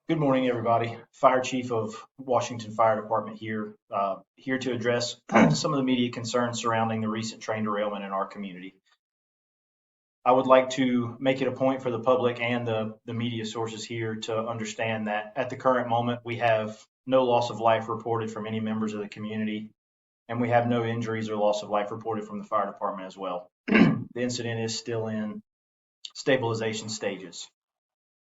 Good morning, everybody. Fire Chief of Washington Fire Department here to address some of the media concerns surrounding the recent train derailment in our community. I would like to make it a point for the public and the media sources here to understand that at the current moment, we have no loss of life reported from any members of the community, and we have no injuries or loss of life reported from the fire department as well. The incident is still in stabilization stages.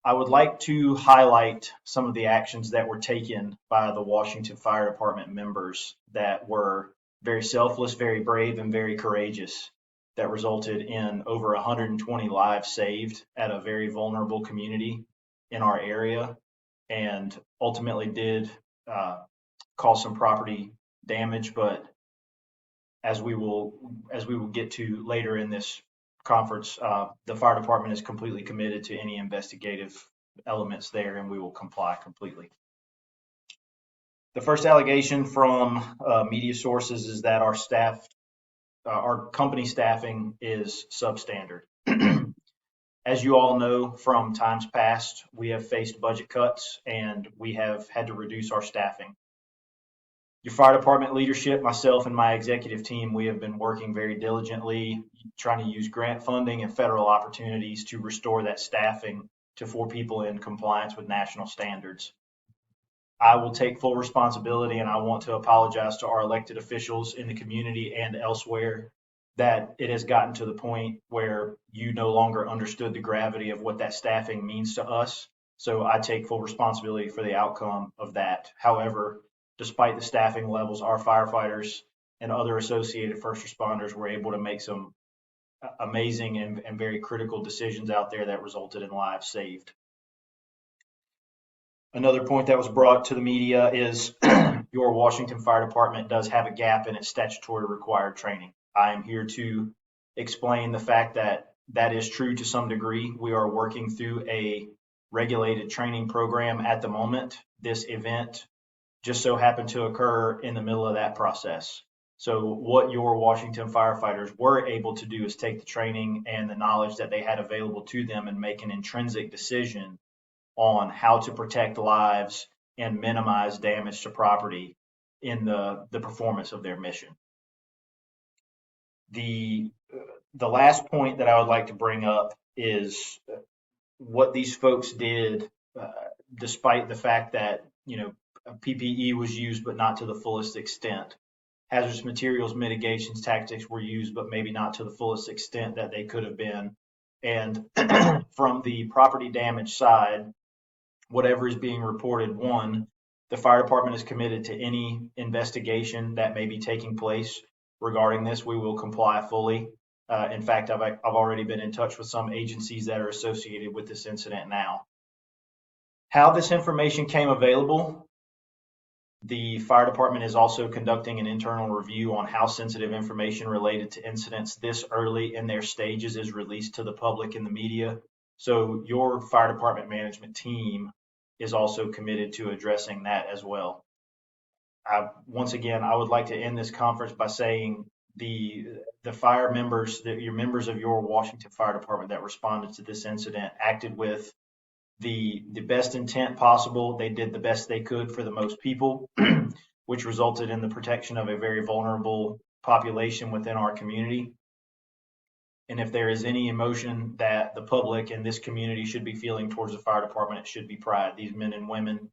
I would like to highlight some of the actions that were taken by the Washington Fire Department members that were very selfless, very brave, and very courageous that resulted in over 120 lives saved at a very vulnerable community in our area and ultimately did cause some property damage. But as we will get to later in this conference, the fire department is completely committed to any investigative elements there, and we will comply completely. The first allegation from media sources is that our company staffing is substandard. As you all know from times past, we have faced budget cuts and we have had to reduce our staffing. Your fire department leadership, myself and my executive team, we have been working very diligently trying to use grant funding and federal opportunities to restore that staffing to 4 people in compliance with national standards. I will take full responsibility, and I want to apologize to our elected officials in the community and elsewhere that it has gotten to the point where you no longer understood the gravity of what that staffing means to us. So I take full responsibility for the outcome of that. However, despite the staffing levels, our firefighters and other associated first responders were able to make some amazing and very critical decisions out there that resulted in lives saved. Another point that was brought to the media is your Washington Fire Department does have a gap in its statutory required training. I am here to explain the fact that that is true to some degree. We are working through a regulated training program at the moment. This event just so happened to occur in the middle of that process. So what your Washington firefighters were able to do is take the training and the knowledge that they had available to them and make an intrinsic decision on how to protect lives and minimize damage to property in the performance of their mission. The last point that I would like to bring up is what these folks did, despite the fact that, PPE was used, but not to the fullest extent. Hazardous materials mitigations tactics were used, but maybe not to the fullest extent that they could have been. And from the property damage side, whatever is being reported, one, the fire department is committed to any investigation that may be taking place regarding this. We will comply fully. In fact, I've already been in touch with some agencies that are associated with this incident now. How this information came available, the fire department is also conducting an internal review on how sensitive information related to incidents this early in their stages is released to the public and the media. So your fire department management team is also committed to addressing that as well. Once again, I would like to end this conference by saying the fire members, your members of your Washington Fire Department that responded to this incident acted with the best intent possible. They did the best they could for the most people, which resulted in the protection of a very vulnerable population within our community. And if there is any emotion that the public and this community should be feeling towards the fire department, it should be pride. These men and women,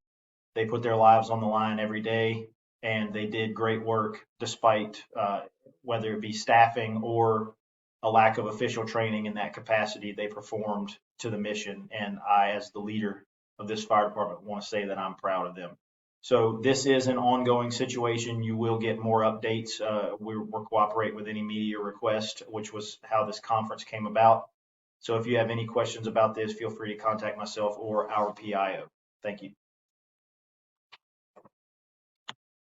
they put their lives on the line every day, and they did great work despite whether it be staffing or a lack of official training in that capacity. They performed to the mission, and I, as the leader of this fire department, want to say that I'm proud of them. So this is an ongoing situation. You will get more updates. We're cooperating with any media request, which was how this conference came about. So if you have any questions about this, feel free to contact myself or our PIO. Thank you.